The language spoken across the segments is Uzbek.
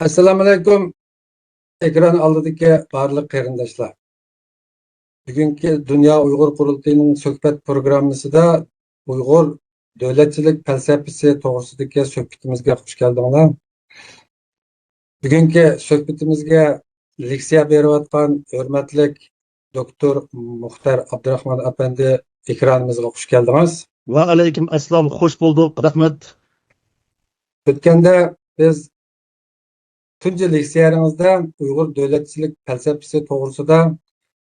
Assalomu alaykum. Ekran oldidagi barliq qarindoshlar. Bugungi Dunyo Uyg'ur qurultayining suhbat programmasida Uyg'ur davlatchilik falsafasi to'g'risidagi suhbatimizga xush keldinglar. Bugungi suhbatimizga leksiya berayotgan hurmatli doktor Muxtar Abdurahmon apandi ekranimizga xush keldingiz. Va alaykum assalom, xush bo'ldik. Rahmat. O'tganda biz tunji leksiyalarımızda Uyghur davlatchilik falsafasi to'g'risida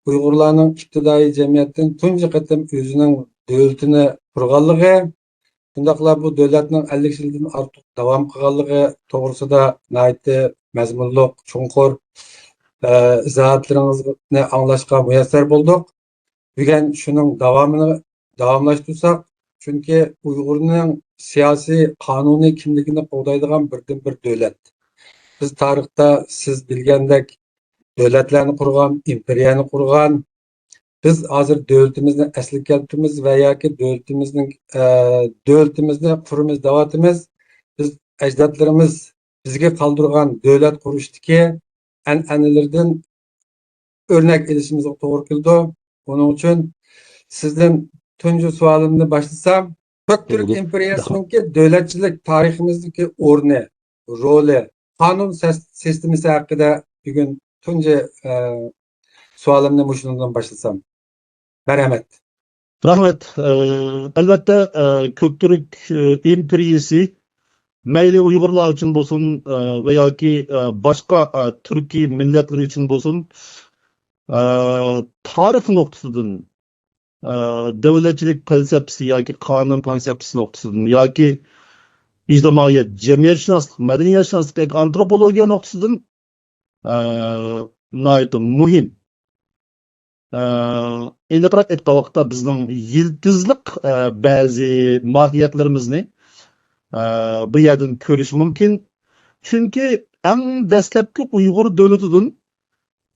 Uyg'urlarning ibtidoiy jamiyatdan tunji qatim o'zining davlatini qurganligi, shundaqla bu davlatning 50 yildan ortiq davom qilganligi to'g'risida nihoyatda mazmunliq, chunqur izohatlaringizni anglashga muyassar bo'ldik. Bugun shuning davomlashtirsak, chunki Uyg'urning siyosiy, qonuniy kimligini qo'llaydigan birdan bir davlat. Biz tarixda siz bilgandek davlatlarni qurgan, imperiyani qurgan, biz hozir davlatimizni asli keltirimiz va yoki davlatimizni qurimiz davatimiz, biz ajdodlarimiz bizga qoldirgan davlat qurishdagi an'analardan o'rnak olishimizga to'g'ri keldi. Buning uchun sizdan tunji savolimni boshlasam, Türk imperiyasining davlatchilik tariximizdagi o'rni, roli, qonun sistemasi haqida bugun tunji savolimni mushundan boshlasam. Marhamat. Rahmat. Albatta Ko'ktürk imperiyasi mayli Uyg'urlar uchun bo'lsin va yoki boshqa turkiy millatlar uchun bo'lsin, tarix nuqtasidan davlatchilik falsafasi yoki qonun falsafasi nuqtasidan yoki ijtimoiyat, jamiyatshunoslik, madaniyatshunoslik, antropologiya nuqtasidan muhim. Endi qarab aytgan vaqtda bizning yiltizliq ba'zi mohiyatlarimizni bu yerdan ko'rish mumkin. Chunki eng dastlabki Uyg'ur davlatidan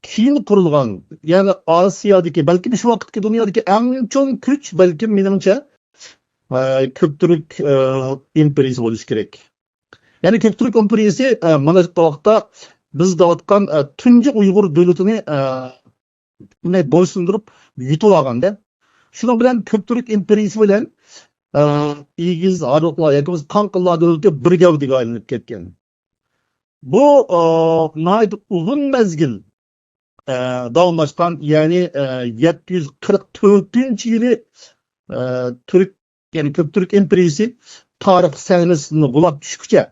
keyin qurilgan, ya'ni Osiyodagi, balki shu vaqtdagi dunyodagi eng chong kuch, balki menimcha Ko'ktürk imperiyasi bo'lishi kerak. Ya'ni Ko'ktürk imperiyasi mana shu vaqtda biz deyotgan tunji Uyg'ur davlatini bo'ysundirib yutib olganda, shuning bilan Ko'ktürk imperiyasi bilan Igiz, Aruqlar yoki Qanqillar davlati bir gavdaga aylanib ketgan. Bu nihoyat uzun mezgil davomlashgan, ya'ni 744-yili Türk, yani Ko'ktürk imperiyasi tarix sahnasini bulab tushguncha,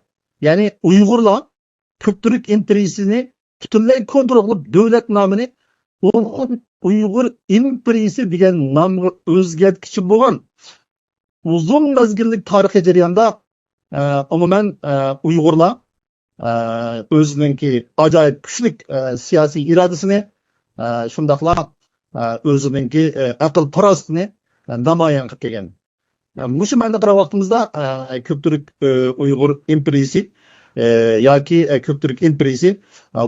ya'ni Uyg'urlar Ko'ktürk imperiyasini butunlay kontrol qilib davlat nomini Uyg'ur imperiyasi degan nomga o'zgartirishi bo'lgan uzun mezgillik tarixiy jarayonda umuman Uyg'urlar o'zininki ajoyib kuchli siyosiy irodasini, shundaqla o'zininki aql farosatini namoyon qilib kelgan. Mushu ma'noda qarab vaqtimizda Ko'ktürk Uyg'ur imperiyasi yoki Ko'ktürk imperiyasi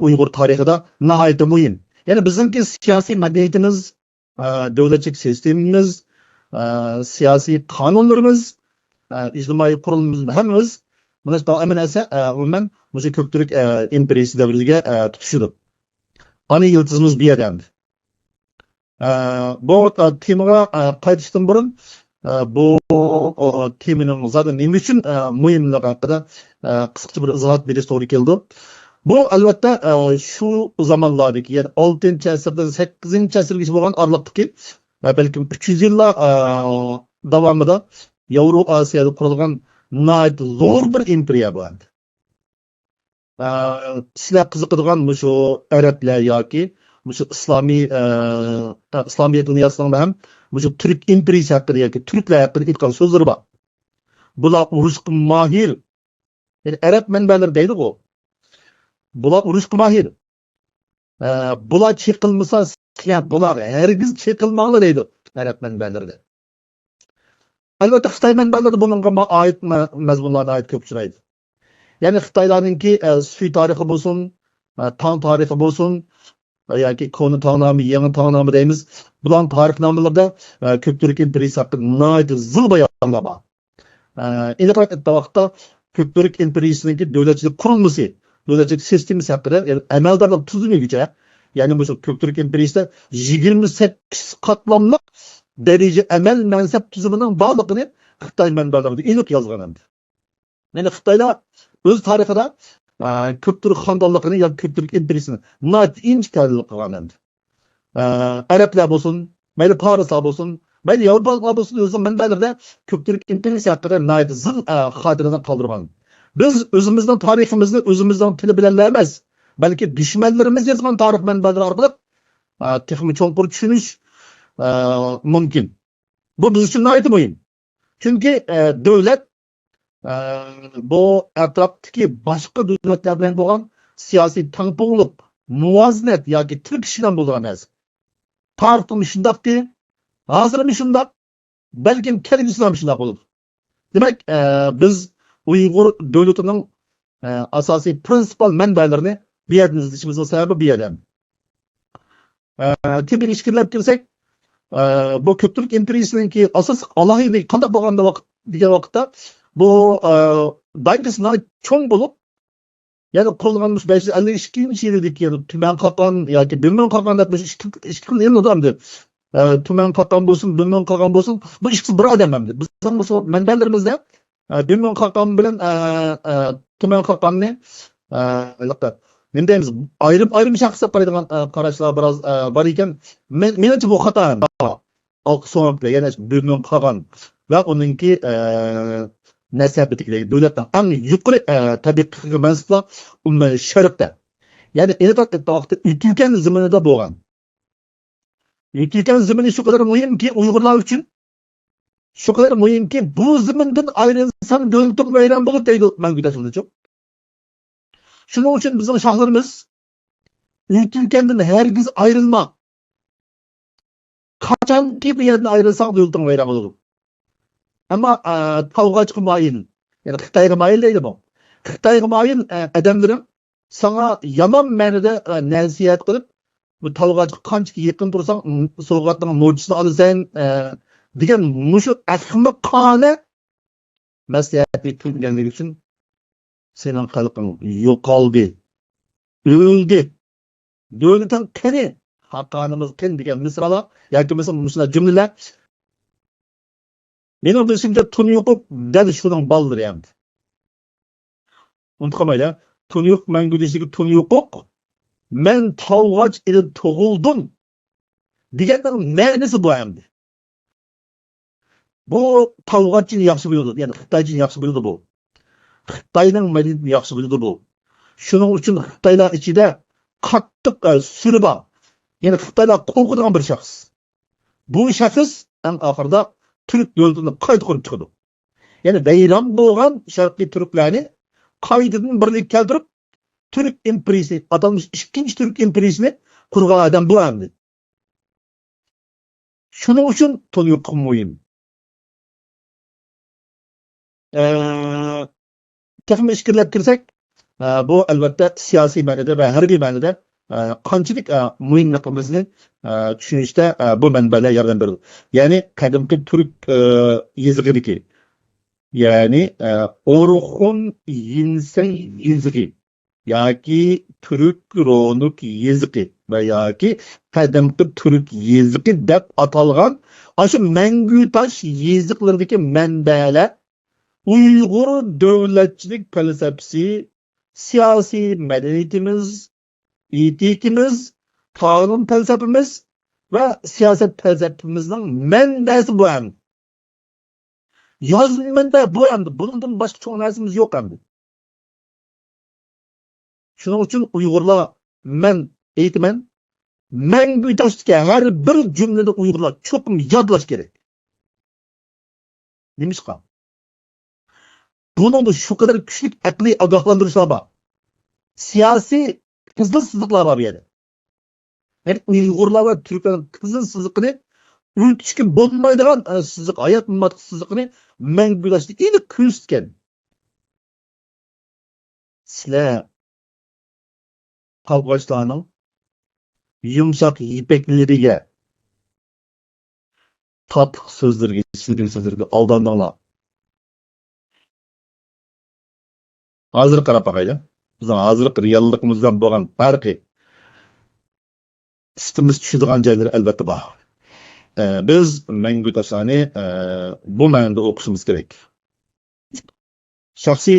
Uyg'ur tarixida nihoyatda muhim. Ya'ni bizning siyosiy madaniyatimiz, davlatchilik sistemamiz, siyosiy qonunlarimiz, ijtimoiy qurilmamiz hammamiz mana shu narsa umuman o'sha Ko'ktürk imperiyasi davriga tutishdi. Ana yiltizimiz bu yerda. Bu temaga qaytishdan burun bu temaning zaten nima uchun muhimligi haqida qisqacha bir izohat berish to'g'ri keldi. Bu albatta shu zamonlardagi, ya'ni 6-asrdan 8-asrgacha bo'lgan oraliqdagi va balkim 300 yillar davomida Yevropa Osiyoda qurilgan nihoyat zo'r bir imperiya bor. Sizlar qiziqadigan shu arablar yoki shu islomiyat dunyosining ham shu Türk imperiyasi haqida yoki turklar haqida aytgan so'zlar bor. Bular urushga mohir. Ya'ni arab manbalar deydi-ku. Bular urushga mohir. Bular cheqilmasa, bular hargiz cheqilmanglar deydi arab manbalarida. Albatta Xitoy manbalarida bunga oid mazmunlarga oid ko'p uchraydi. Ya'ni Xitoylarningki sufi tarixi bo'lsin, tong tarixi bo'lsin, yoki Koni tongnomi, yangi tongnomi deymiz. Bular tarixnomalarda Ko'ktürk imperiyasi haqida nihoyat zil bayonlar bor. Endi vaqtda Ko'ktürk imperiyasining davlatchilik qurilmasi davlatçilik sistemasi haqida, yani amaldorlik tuzilmaguncha, ya'ni bu ko'pchilik imperiyasida 28 qatlamliq daraja amal mansab tuzumining borligini Xitoy manbalarida aniq yozgan endi. Yani Xitoylar o'z tarixida ko'pchilik xonadonligini yoki ko'pchilik imperiyasini inch ta'lil qilgan endi. Arablar bo'lsin, mayli Farislar bo'lsin, mayli Yevropaliklar bo'lsin, o'z manbalarida ko'pchilik imperiyasi haqida zil xotiradan qoldirgan. Biz o'zimizning tariximizni o'zimizning tili bilan emas, balki dushmanlarimiz yozgan tarix manbalari orqali texnik cho'nqur tushunish mumkin. Bu biz uchun nihoyat muhim. Chunki davlat bu atrofdagi boshqa davlatlar bilan bo'lgan siyosiy tangpug'lik, muvozanat yoki tirkishdan bo'lgan emas. Tarixim shundaqki, hozirim shundaq, balkim kelgusida ham shundaq bo'ladi. Demak, biz Uyg'ur davlatining asosiy prinsipal manbalarini bu yerdan izlashimizning sababi bu yerdan. Tabiiy ishkillab kirsak, bu ko'pchilik imperiyasininki asos alohida qanday bo'lganda degan vaqtda bu dairasi cho'ng bo'lib, ya'ni qurilgan 552-yildagi tuman qatlam yoki bilmem qatlam deb ikki xil yil odamdir. Tuman qatlam bo'lsin, bilmem qatlam bo'lsin, bu ikkisi bir odam hamdir. Bizning bu manbalarimizda bilmem qatlam bilan tuman qatlamni nima deymiz, ayrim shaxs deb qaraydigan qarashlar biroz bor ekan. Menimcha bu xato. Oqso'mda yana bilmem qatlam va uningki nasabidagi davlatdan eng yuqori tabiiy mansablar umuman sharqda. Ya'ni vaqtda Uykulkan zamonida bo'lgan. Uykulkan zamoni shu qadar muhimki Uyg'urlar uchun, shu qadar muhimki bu zamondan ayrilsam davlatim vayron bo'lib deydi mangudachilik. Shuning uchun bizning shohlarimiz Uykulkandan hargiz ayrilma. Qachonki bu yerdan ayrilsaq davlatim vayron bo'ladi. Ama Tavg'achqi moyil, yani Xitoyga moyil deydi bu. Xitoyga moyil odamlarim sana yomon ma'noda nasihat qilib, bu Tavg'achqa qancha yaqin tursang, sovg'atning mo'jizasini olasan degan mushu ahmoqona maslahat qilganligi uchun sening xalqing yo'qoldi, o'ldi. Davlating qani, xalqimiz qani degan misollar yoki mesela jumlalar benim dışımda Tunyuk'u dedi şunun baldır yani. Unutmayla. Tunyuk mengüdesindeki Tunyuk'u men Tavg'aç ile toğuldum. Diğerden ma'nosi bu endi. Bu Tavg'aç için yaxshi bildi. Yani Xitoy için yaxshi bildi bu. Xitoyning madaniyatini yaxshi bildi bu. Shuning uchun Xitoylar ichida qattiq suri bor. Yani Xitoylar qo'rqadigan bir shaxs. Bu shaxs eng oxirida Türk davlatini qayta qurib chiqdi. Yani vayron bo'lgan sharqiy turklarni qaytadan birlik keltirib, Türk imperiyasi, atalmış ikkinchi Türk imperiyasini qurgan odam bu endi. Shuning uchun Tunyuk muhim. Texnik fikrlab kirsak, bu albatta siyosiy ma'noda va harbiy ma'noda qanchalik muhimligimizni tushunishda bu manbalar yordam beradi. Ya'ni qadimgi turk yezig'idagi, ya'ni Orxun Yinsay yezig'i yoki turk ronuk yezig'i va yoki qadimgi turk yezig'i deb atalgan shu Mangutosh yeziqlaridagi manbalar Uyg'ur davlatchilik falsafasi, siyosiy madaniyatimiz, etikimiz, qonun falsafamiz va siyosat falsafamizning manbasi bu ham. Yozilmanda bu ham. Bundan boshqa cho'ng narsamiz yo'q ham. Shuning uchun Uyg'urlar men aytaman, Mangutoshga har bir jumlada Uyg'urlar cho'qim yodlash kerak. Nimishqa? Bunun da şu kadar küçük aqliy ogohlantirishlar bor. Siyosiy qizil siziqlar bor bu yerda. Yani Uyg'urlar va Turklarning qizil siziqini unutishga bo'lmaydigan siziq, hayot mummat siziqini Mangutoshda aniq ko'rsatgan. Sizlar Tavg'achlarning yumshoq yipaklariga, tatliq so'zlarga, shirin so'zlarga aldandinglar. Hozir qarab boqaylik. Bizning hozirgi realligimizdan bo'lgan farqi üstümüz tushadigan joylar albatta bor. Biz mangu taşlarni bu ma'noda o'qishimiz kerak. Shaxsiy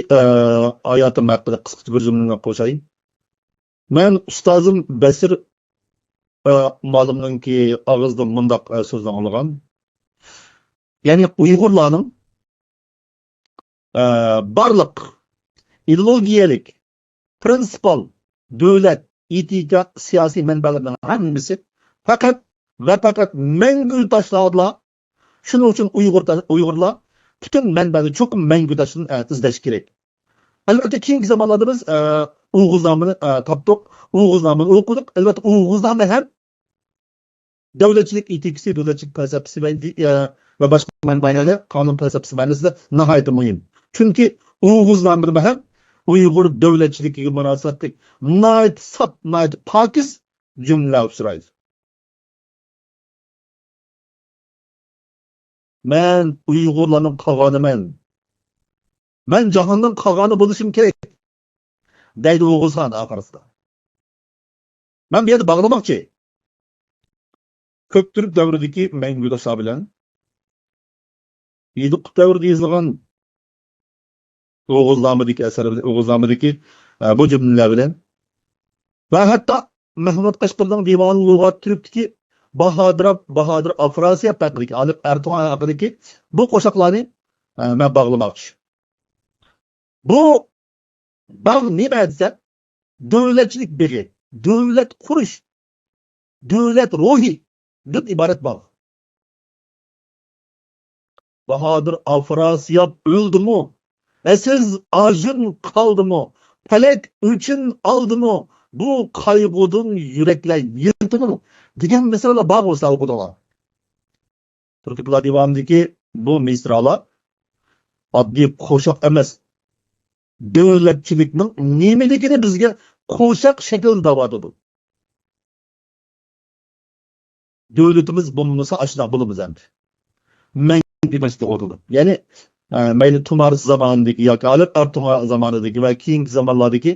hayotim haqida qisqacha bir jumla qo'shayin. Men ustozim Basir ma'lumki og'izdan mundaq so'zni olgan. Ya'ni Uyg'urlarning barliq ideologiyalik, prinsipal, davlat, etika, siyosiy manbalarning hammasi faqat ve fakat mangu taşlarla shuning uchun Uyg'urlar bütün manbani çok mangu taşını izlash kerak. Albatta keyingi zamonlarda biz Oğuzlarni topdik, Oğuzlarni o'qidik. Albatta Oğuzlarni ham davlatchilik etikasi, davlatchilik falsafasi ve başka manbalarda qonun falsafasi ma'nosida nihoyat muhim. Chunki Oğuzlarni ham Uyg'ur davlatchiligiga munosabatli nihoyat sap, nihoyat pokiz jumlalar uchraydi. Men Uyg'urlarning qolganiman. Men jahonning qolgani bo'lishim kerak. Deydi Oğuzhan oxirisida. Men bu yerda bog'lamoqchi. Ko'pturk davridagi mangu taşlar bilan Yidiq davrida yozilgan Oğuzlarmidagi asarlar, Oğuzlarmidagi bu jumlalar bilan va hatto Mahmud Qashqarning Divan Lug'at Türk'dagi Bahadır Afrasiya haqidagi, Alip Erdo'g'an haqidagi bu qo'shiqlarni men bog'lamoqchi. Bu bog' nima desa, davlatchilik begi, davlat qurish, davlat ruhi deb iborat bog'. Bahadır Afrasiya o'ldimi? Siz ajin qaldimi? Falak uchun oldimi? Bu qayg'udan yuraklar yirtimi? degan masalalar bor bo'lsa o'qidilar. Turklar divanidagi bu misralar oddiy qo'shiq emas. Davlatchilikning nimaligini bizga qo'shiq shaklida davodi bu. Davlatimiz bo'lmasa ashuna bo'lamiz endi. Men demasdi o'qildi. Ya'ni mayli Tumar zamonidagi yoki Alip Erdo'g'an zamonidagi va keyingi zamonlardagi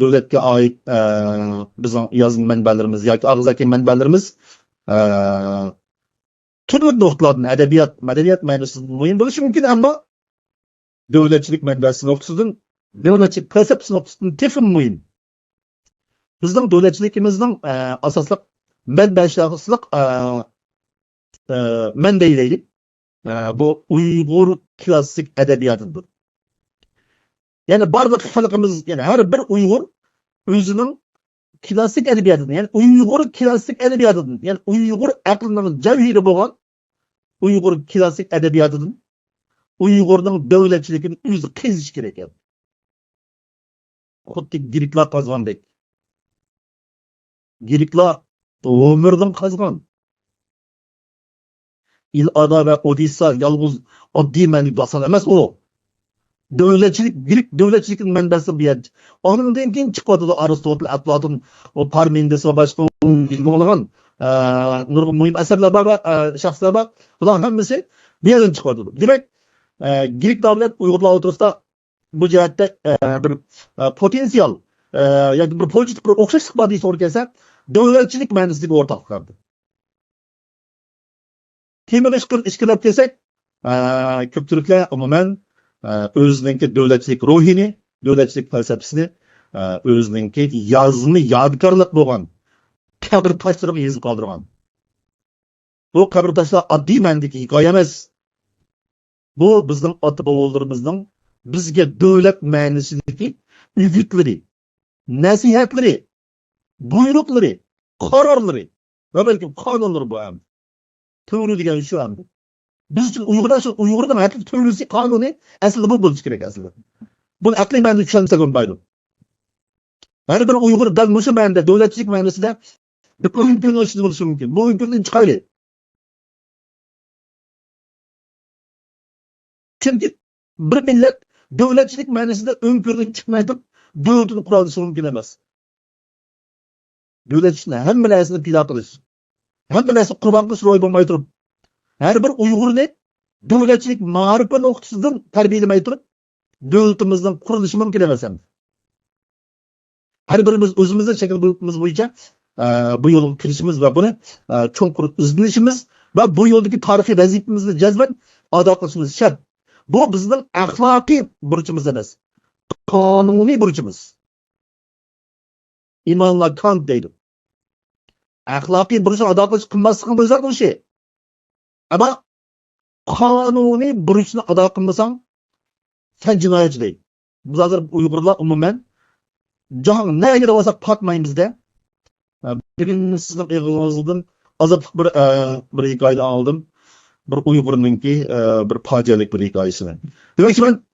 davlatga oid bizning yozma manbalarimiz yoki og'zaki manbalarimiz turli nuqtalardan madaniyat ma'nosida muhim bo'lishi mumkin, ammo davlatchilik manbasi nuqtasidan, davlatchilik falsafasi nuqtasidan tefim muhim. Bizning davlatchiligimizning asosliq manbaşliq manbaylaydi. Bu Uyghur klassik edebiyatıdır. Yani barlık halkımız, yani her bir Uyghur özünün klassik edebiyatıdır. Yani Uyghur klassik edebiyatıdır. Yani Uyghur aklının cevhiri boğan Uyghur klassik edebiyatıdır. Uyg'urning davlatchiligini o'zi qizish kerak edi. Xuddi Greklar qazgandek. Greklar umrdan qazgan. İl-Ada ve Odessa yalnız oddiy ma'noda basal emas u. Davlatchilik, Grek davlatchiligining manbasi bu yer. Ondan keyin chiqadi Aristotel, Platon, o Parmenides va boshqa bo'lgan nurg'un muhim asarlar bor va shaxslar bor. Bular hammasi bu yerdan chiqadi. Demak, Grek davlat Uyg'urlar o'rtasida bu jihatda bir potensial yoki bir politik bir o'xshashlik bor deysa o'rgansa, davlatchilik ma'nosidagi o'rtoqlardir. Temel ishqilab desak, ko'pchiliklar umuman o'zining davlatchilik ruhini, davlatchilik falsafasini o'zining yozma yodgorlik bo'lgan qabr tashlariga yozib qoldirgan. Bu qabr tashlar oddiy ma'nodagi hikoya emas. Bu bizning ota-bobolarimizning bizga davlat ma'nosidagi o'gitlari, nasihatlari, buyruqlari, qarorlari va balki qonunlari bu ham. To'g'ri degan shu ham. Biz uchun Uyg'urdan haqiqiy to'g'risi qonuni aslida bu bo'lishi kerak aslida. Buni aqliy ma'noda tushunsak bo'lmaydi. Har bir Uyg'ur dal mushu ma'noda davlatchilik ma'nosida bir bo'lishi mumkin. Bu mumkin chiqadi. Chunki bir millat davlatchilik ma'nosida o'ngkirlik chiqmaydi, davlatni qurolishi mumkin emas. Davlatchilikni hamma narsani pido qilish, hamma narsa qurbon qilish ro'y bo'lmay turib, har bir Uyg'urni davlatchilik ma'rifi nuqtasidan tarbiyalamay turib, davlatimizning qurilishi mumkin emas. Her birimiz özümüzün şekilimiz boyunca bu yolun kirişimiz ve bunu çoğunlukla izleyişimiz ve bu yoldaki tarihi vazifemizni cezben ada qilishimiz şart. Bu bizning axloqiy burchimiz emas. Qonuniy burchimiz. İmanla Kant deydi. Axloqiy burchni ado qilish qilmaslikning o'zi bir şey. Ama qonuniy burchni ado qilmasang sen jinoyatchi deydi. Biz hozir Uyg'urlar umuman jahon nega bo'lsa patmaymizda. Bugün sizin eğilinizden azap bir hikaye aldım. Bir Uygur'unki bir facialik bir hikayesini. Demek ki ben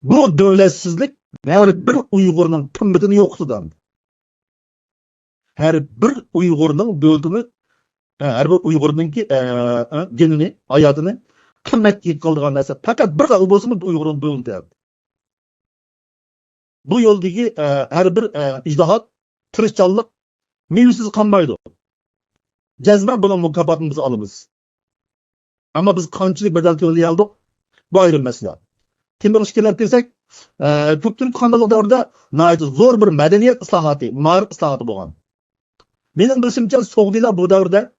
bu devletsizlik her bir Uygur'un kıymetini yoktudan. Her bir Uygur'un devletini, her bir Uygur'unki genini, hayatını kıymetli kıldığın neyse. Fakat bir de olsun Uygur'un devleti. Bu yoldaki her bir icraat, tırışçılık mevsiz kalmaydı. Cezmen buna mukafatımızı alırız. Ama biz kançılık bedel teoriyi aldık. Bu ayrı mesele. Temel ilişkiler dersek, Türk kanalında orada zor bir medeniyet ıslahatı, marif ıslahatı boğan. Benim bilişimce Soğduyla bu davrda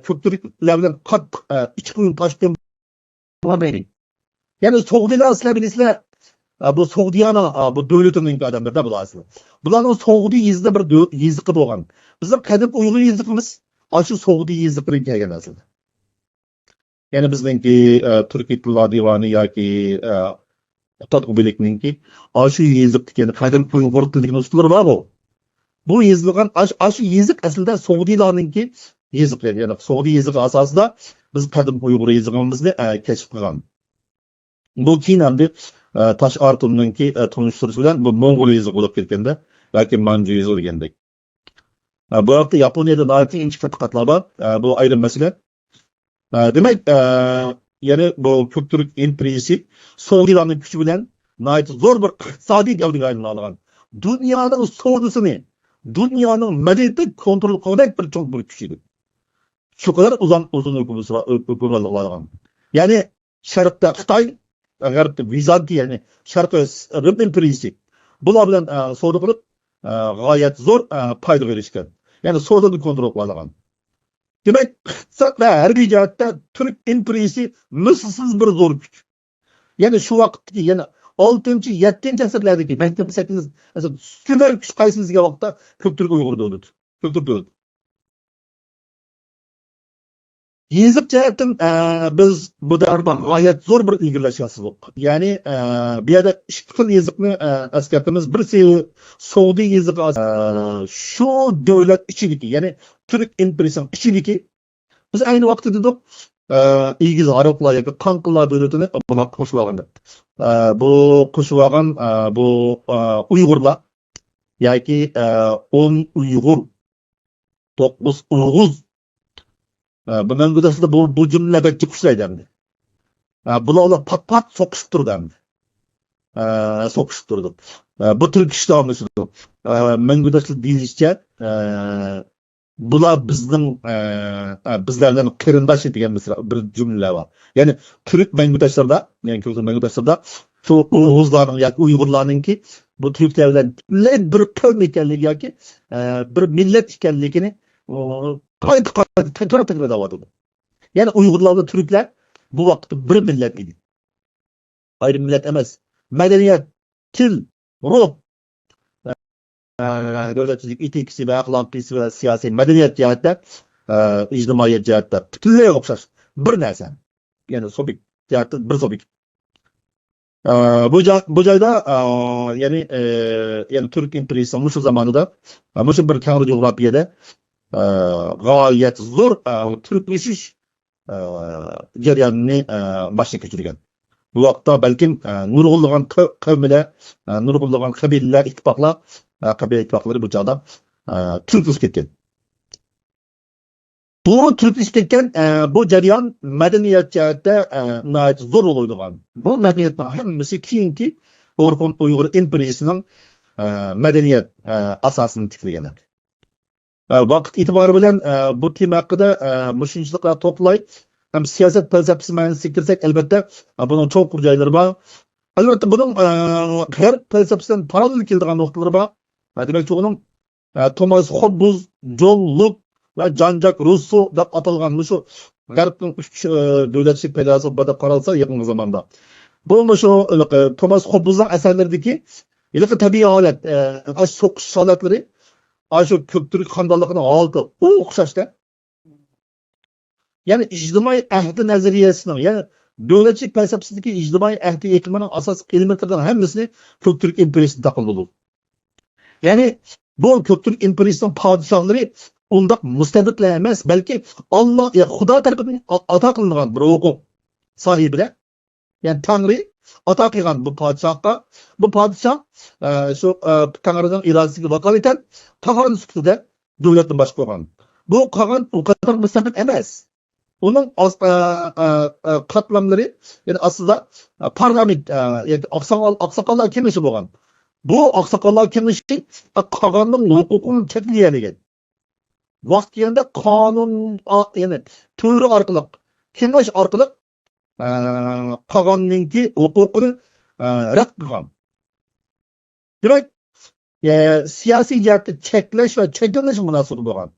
Türklerden kat iç kuyun taştığım bulamayın. Yani Soğduyla ıslabilisle bu Soğdiyana bu devletinin adamları da bulasın. Bunların Soğdi yüzde bir yüzükü boğan. Bizim kadim Uygur yüzükümüz aşı Soğdi yüzükleri gelgen aslında. Yani bizdenki Türkiye Tilla Divanı ya ki Atatürk Birlik'ninki aşı yüzük yani kadim Uygur dilinin usulları var o. Bu yüzükün aşı yüzük aslında Soğdi'larınki yüzükler. Yani Soğdi yüzük asasında biz kadim Uygur yüzükümüzü keşif kılan. Bu Çin'de taş artımınki tanıştırıcıdan bu Mongol yüzük olup gelgende belki Mancu yüzük gelgende. Bu hafta Japonya'da naiti inç fethatlar var. Bu ayrı mesele. Demek yani bu Türk impresi Soğdi'nin gücü bilen naiti zor bir iktisadi devletlerini alan. Dünyanın sorgusunu, dünyanın medeniyeti kontrol kılacak bir çok büyük güçüydü. Şu kadar uzun hükümler alan. Yani Şarkıda Xitay, G'arbda Vizantiya yani Şarkı Rim imperiyasi. Bular bilan savdo qilib g'oyat zo'r foyda berishgan. Yani savdoni kontrol qiladigan. Demak, iqtisod va harbiy jihatda Türk imperiyasi mislsiz bir zo'r kuch. Yani şu vaqtdagi yani 6-7 asrlardagi maktab 8 süper kuch qaysi bizga vaqtda Türk Uyg'ur davlati. Türk davlati. Yazık cihetten biz bu darba gayet zor bir ilgilenişimiz. Yani bir yerde işkil yazıkını askertimiz birisi Suudi yazık şu devlet içindeki yani Türk imperiyasının içindeki biz aynı vakti dedik İlgiz Araplar ya Kankılar devletini buna koşulan. Bu koşulan bu Uygurlar yani ki 10 Uygur 9 Uygur bundan gıdasında bu cümle belki kusaydı. Buna pat sokuşturdu. Sokuşturdu. Bu tür kişi anlaşıldı. Ben gıdasında değilse buna bizlerden kırındaş edilen mesela bir cümle var. Yani Türk Mengüdaşlar'da yani Kürt Mengüdaşlar'da şu Oğuzların ya Uygurların ki bu Türklerden bir kavim ikenliği ya ki bir millet ikenliğini tekrar davadı. Yani Uygurlar ve Türkler bu vakti bir millet idi. Ayrı millet emez. Medeniyet, til, ruh, devletçilik, etikisi ve ahlakisi ve siyasi medeniyet cihatta, ictimaiyet cihatta bütünlüğe okşar. Bir nerse. Yani sobik cihatta bir sobik. Bu cayda yani Türk imperiyasının Mısır zamanında Mısır bir kârı coğrafyada gayet zor Türkleşiş jarayonini başa kechirgan. Bu vaqtda balkim nurg'unlagan qavmlar, nurg'unlagan qabilalar, ittifoqlar, qabila ittifoqlari bu chog'da Türkleşib ketgan. Bu Türkleşib ketgan bu jarayon madaniyat jihatda zo'r rol o'ynagan. Bu madaniyatning hammasi keyingi Uyg'ur imperiyasining madaniyat asosini tiklagan. Vaqt itibarı bilen bu tema hakkında müşinçlikler toplay hem siyaset felsefesi mühendisliği girsek elbette bunun çok kurcayları var. Elbette bunun her felsefesinden paralel kildiğin noktaları var. Demek ki onun Thomas Hobbes, John Locke ve Jean-Jacques Rousseau da atılgan şu Garip'in üç devletçilik felsefesi karalsa yakın zamanda. Bu şu Thomas Hobbes'ın eserlerdeki ilk tabii halet, aş sokuş haletleri, aş o köktürk kandallıkını aldı. O okşaştı. Yani ictimai ahdi nazariyesinin, yani devletçilik felsefesindeki ictimai ahdi ekilmenin asas elementlerden hemmisini Köktürk emperyasına takıldı. Yani bu Köktürk emperyasının padişahları ondak müstebitler emas, belki Allah, ya Xudo tarafından ata kılınan bir hukuk sahibiler. Yani Tanrı ata kılgan bu padişahka, bu padişah şu Tanrı'nın iradesiyle vakaleten Tanrı'nın sütüde devletin başı koygan. Bu kalan o kadar müstebit emas. Onun katlamları yani aslında parlament yani aksakallar kemisi bolgan. Bu aksakallar kemisi kaganın hukukunu çekleyen. Vakt gelende kanun yani türü arkalık, kengaş arkalık kaganınki hukukunu rad kılgan. Demek siyasi cihette çekleş ve çekilmiş münasır bolgan.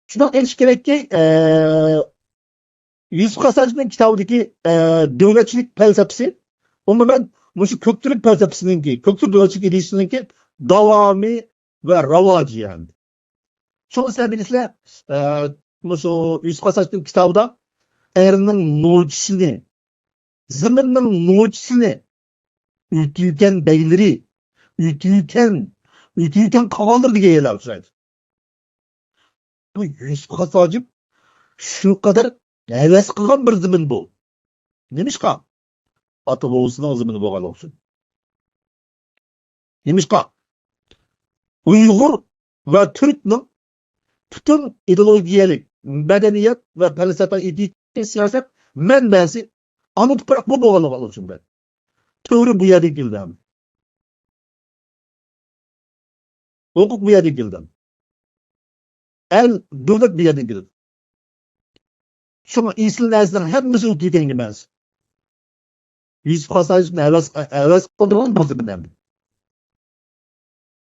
Şundan eliş gerek ki Yusuf Hasancı'nın kitabındaki devletçilik felsefesi umumen şu Köktürk felsefesininki, Köktürk devletçilik ilişkisininki davamı ve ravacı yani. Şu sebeple şu Yusuf Hasancı'nın kitabında erinin mucizini, zımının mucizini, ülkülken beyleri, ülkülken kavaldır diye yerler söyledi. Bu Yusuf Hasancı şu kadar heves kılgan bir zımın bu. Neymiş ka? Atı boğusuna zımını boğal olsun. Neymiş ka? Uygur ve Türk'ün bütün ideolojiyalik, medeniyet ve felsefe idikli siyaset menbesi anıt bırak bu boğalı olsun ben. Teori bu yerde girdim. Hukuk bu yerde girdim. Devlet bir yerde girdim. Şunu İslam'dan hepimizi ülkeden girmez. Yusuf Hasancı'nın heves kıldırılan bazı önemli.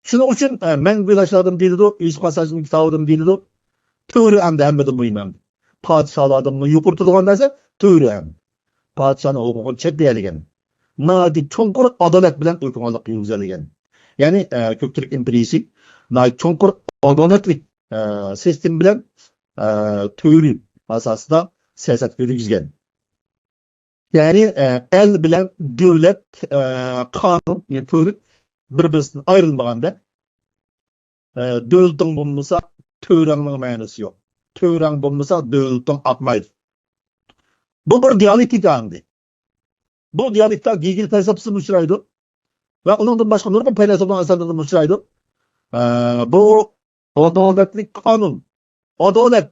Şunun için ben bilaşlardım değildi o, Yusuf Hasancı'nın kitabıdım değildi o. Teori emdi emmedim mühim. Padişahlardım yukurtulgan derse teori emdi. Padişahın hukukunu çekleyen. Nadi çonkur adalet bilen uykumalık yüzeligen. Yani Köktürk emperiyesi nadi çonkur adaletlik sistem bilen teori asasında siyaset yürütügen. Yani el bilen devlet kanun yani teori birbirisinden ayrılmaganda devletin bulunmasa teorinin manası yok. Teorin bulunmasa devletin atmaydı. Bu bir diyalektik andı. Bu diyalektik Gigel felsefesi müşraydı. Ve ondan başka nurgun felsefeden eserlerden müşraydı. Bu adaletlik kanun. Adalet.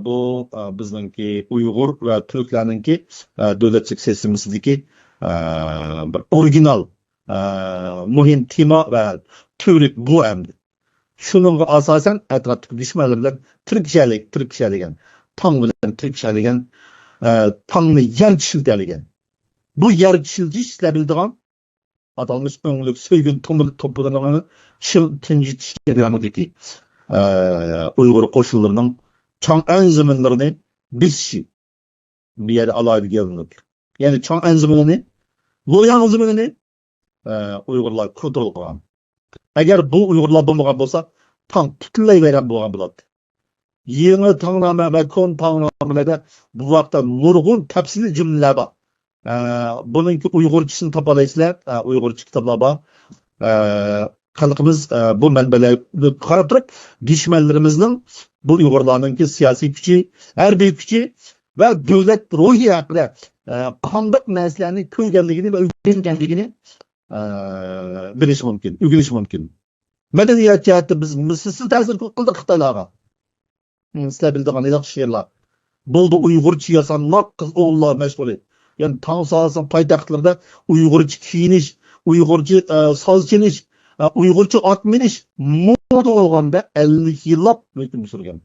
Bu bizninki Uygur ve Türklerinki devletçilik sistemimizdeki bir orijinal muhim tema ve teorik bu emdi. Şunun asasen etraftaki düşmanlarla Türkçeligen, Tan bilen Türkçeligen, Tanrı yer kişildiğen. Bu yer kişildiği işlebildiğin adalmış önlük, söygün toplanan şıl tencit işlebildiğin Uygur koşullarının çan enzimlerini bir yere alaydı gelinir. Yani çan enzimlerini, loyan enzimlerini Uygurlar kurdurulgan. Eğer bu Uygurlar bulmagan olsa, tan tutullay veren boğan buladı. Yeni tanrama ve kon tanramalarda bu vakta nurgun tepsili cümleler var. Bununki Uygurçısını topalayısılar, Uygurçı kitaplar var. Halkımız bu menbeleri karab durup, düşmanlarımızın bu Uygurlarınki siyasi gücü, her bir gücü ve devlet ruhiyatıyla kandık mesleğini, köygenliğini ve ülkenliğini biliş mümkün, ülgülüş mümkün. Medeniyet cihette biz Mısırsız tesir kıldık Xitaylarga. Sizler bildiğin ilak şiirler. Buldu Uygurçı yasanmak kız oğullar meşgulü. Yani tan sağlasın payitahtlarda Uygurçı kiyiniş, Uygurçı saz çeniş, Uygurçı at miniş moda olganda 50 yıllap hüküm sürgen.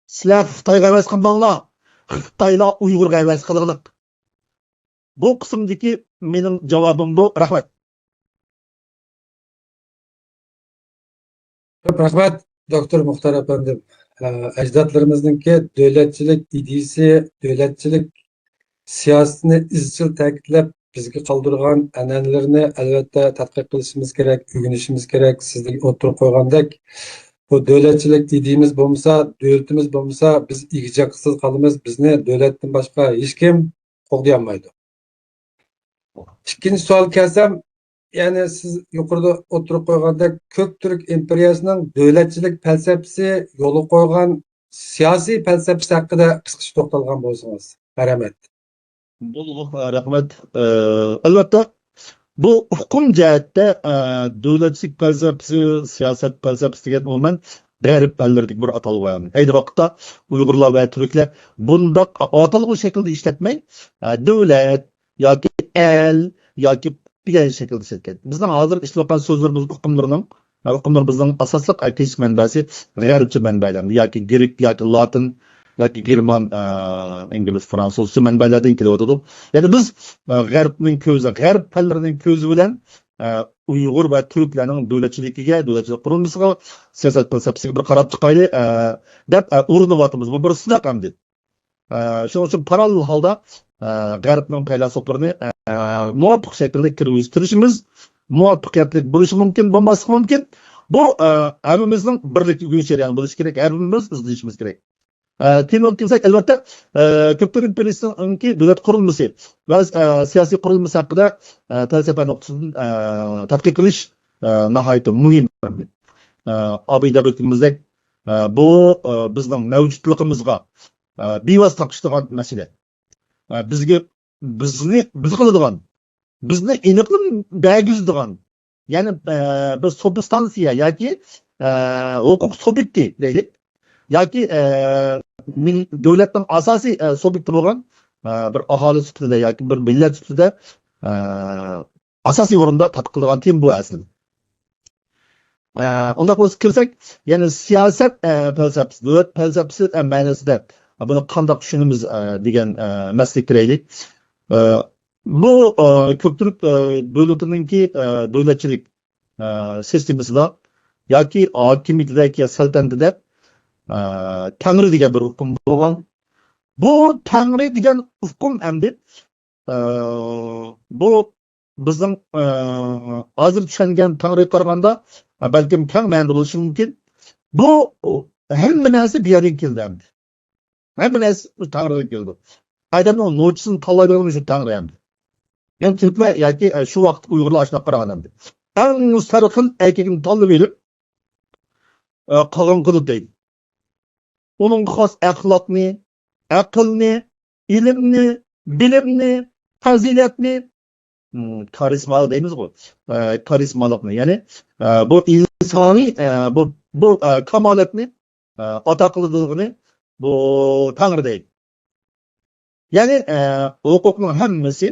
Sizler Xitayga emas kılmanglar. Xitaylar Uygurga emas kılırlık. Bu kısımdaki benim cevabım bu. Rahmet. Çok rahmet Doktor Muhtar efendim. Ecdatlarımızdaki devletçilik idisi, devletçilik siyasetini izchil ta'kidlab bizga qoldirgan an'analarini albatta tadqiq qilishimiz kerak, o'rganishimiz kerak. Sizga o'tirib qo'ygandek, bu davlatchilik ideyimiz bo'lmasa, davlatimiz bo'lmasa, biz egajaqsiz qolamiz. Bizni davlatdan boshqa hech kim qo'g'day olmaydi. İkinci sual kelsem, yani siz yukarıda oturup koyğanda Köktürk imperiyasının devletçilik felsefesi yolu koygan siyasi felsefesi hakkında kısaca to'xtalgan bo'lsangiz. Rahmat. Rahmat. Albatta bu hukm jihatda davlatchilik falsafasi, siyosat falsafasi degan umuman g'arb allardagi bir atalg'u. Ayni vaqtda Uyg'urlar va turklar bundoq atalg'u shaklda ishlatmay, davlat yoki el yoki degan shaklda ishlatgan. Bizning hozir ishlayotgan so'zlarimiz hukmlarimizning asosli qaytish manbasi g'arbcha manbalar yoki grek yoki latin yoki german, ingliz, fransuzcha manbalardan kelyotdi. Ya'ni biz g'arbning ko'zi, g'arb fanlarining ko'zi bilan Uyg'ur va turklarning davlatchiligiga, davlatchilik qurilmasiga, siyosat falsafasiga bir qarab chiqaylik deb urinyapmiz. Bu bir sinaq ham deb. Shuning uchun parallel holda g'arbning faylosoflarini muvofiq shaklda kirgiztirishimiz muvaffaqiyatli bo'lishi mumkin, bo'lmasligi mumkin. Bu hammamizning birlik jarayoni bo'lishi kerak, hammamiz izlashimiz kerak. Temel kimsak albatta Köktürk imperiyasininki davlat qurilmasi va siyosiy qurilmasi haqida falsafa nuqtasidan tadqiq qilish nihoyatda muhim. Abida hukmimizdek bu bizning mavjudligimizga bevosita taqishadigan masala. Biz qiladigan, bizni aniqlik bergizadigan, ya'ni bir substansiya yoki huquq subyekti deylik, yoki davlatning asosiy subyekti bo'lgan bir aholi sifatida yoki bir millat sifatida asosiy o'rinda tadqiq qiladigan tem bu aslida. Unda biz kirsak, ya'ni siyosat falsafasi, davlat falsafasi ma'nosida buni qanday tushunamiz degan masala kiraylik. Bu Köktürk davlatiningki davlatchilik sistemasida yoki hokimiyatdagi saltanatida Tanrı degan bir hukm bo'lgan. Bu Tanrı degan hukm endi bu bizning hozir tushungan Tanrıga qaraganda balkim keng ma'noda bo'lishi mumkin. Bu hamma narsa bu yerdan keldi endi. Hamma narsa Tanrıdan keldi. Odamning no'chisini tanlaydigan shu Tanrı endi. Yani Türkmen yoki shu vaqt Uyg'urlar shunday qaragan endi. Eng sarxil erkakni tanlab olib qolgan qilib deydi. Onun xos axloqni, aqlni, ilmni, bilimni, fazilatni, karizmalı deymiz bu. Karizmalıqni, ya'ni bu insoniy bu kamolatni, ata qiladiganini bu Tanrı deydi. Ya'ni huquqning hammasi,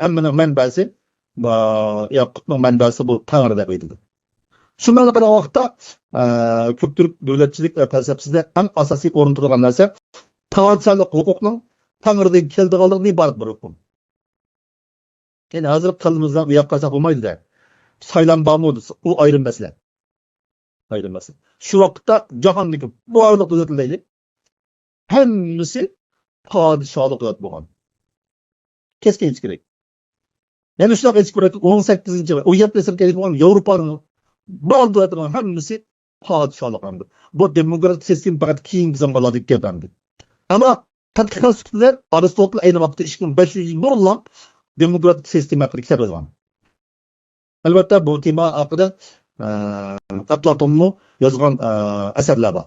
hammaning manbasi, huquqning manbasi bu Tanrı deb aytiladi. Shu bir vaqtda Köktürk davlatchilik falsafasida eng asosiy o'rin turgan narsa tavassalik huquqning Tanrıdan keldiganligini iborat bir hukm. Yani hozir qo'limizdan u yoqqa qarasak bo'lmaydi-da. Saylan bormi, u ayrim masala. Ayrim masala. Shu vaqtda jahondagi bu avliq davlatlarning hammasi podshohlik qilib bo'lgan. Keskin kerak. Yani shunday aytib 18-chi va 17-chi kelib bo'lgan Yevropaning bu davlatlarning hammasi podshohlik qildi. Bu demokratik sistem faqat keyingi zamonlarda keldi. Ama tadqiqot suhbatlar Aristotel ayni vaqtda 2500 yil burun demokratik sistem haqida kitap yozgan. Albatta bu tema haqida Platonning yozgan asarlar bor.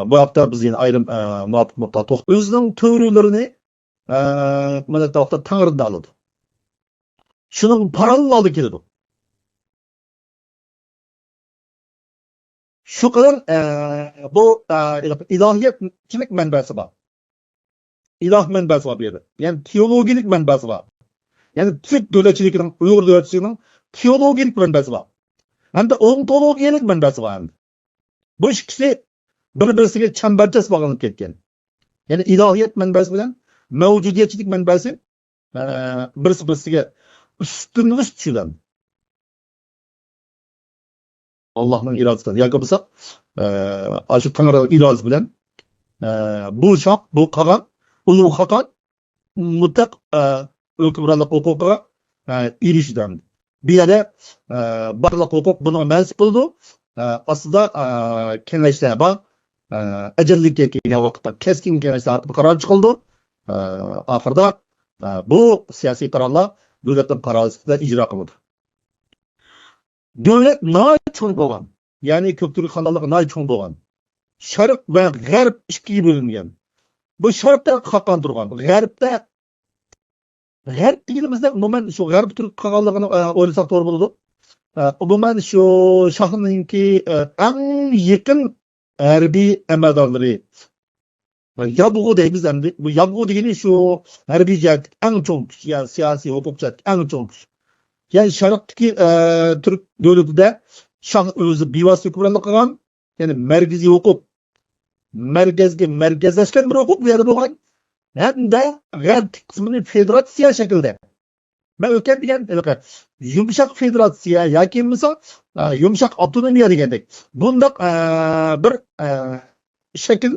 Bu haqda biz yine ayrim muvafiq nuqta to'xtalib o'zining teoriyalarini mana bu vaqtda Tanrıdan oladi. Shuning paralleli keladi. Şu kadar bu ilahiyatçilik menbası var. İlah menbası var bir yerde. Yani teologik menbası var. Yani Türk devletçiliğinin, Uygur devletçiliğinin teologik menbası var. Hem de ontologik menbası var. Bu ikisi birbirine çemberçes bağlanıp ketken. Yani ilahiyat menbası bilen mevcudiyetçilik menbası birisi üstünlük düşülen. Allohning irodasidan yoki bo'lsa shu Tangrining irodasi bilan bu shoh, bu qog'on, ulug' xaqon mutlaq hukmronlik huquqiga erishgan. Bu yerda barliq huquq bunga mansub bo'ldi. Aslida kengashlar bor. Ajallikka kelgan vaqtda keskin kengashlar qaror chiqildi. Oxirida bu siyosiy qarorlar davlatning qarori sifatida ijro qilindi. Devlet nayet çoğun boğan. Yani Köktürk Handalığı nayet çoğun boğan. Şarık ve G'arb ikkiye bölüngen. Bu Şarık'ta haqqan durgan. G'arb deganimizda umuman shu G'arb Türk Handalığı o'ylasak to'g'ri bo'ladi. Umuman shu shohninki eng yaqin harbiy amaldorlari. Yabg'u deymiz endi. Bu yabg'u degani shu harbiy jihat eng cho'ng kuch, yani siyosiy huquq jihat eng cho'ng kuch. Yani Şark'taki Türk devletinde şah özü bivas hükümranlık kılan, yani merkezi hukuk, merkezleşken bir hukuk bir yerde olan, hem de G'arb kısmının federasiya şekilde. Ben öken diyen, yumuşak federasiya, yoki misal yumuşak avtonomiya degandek. Bunda bir şekil,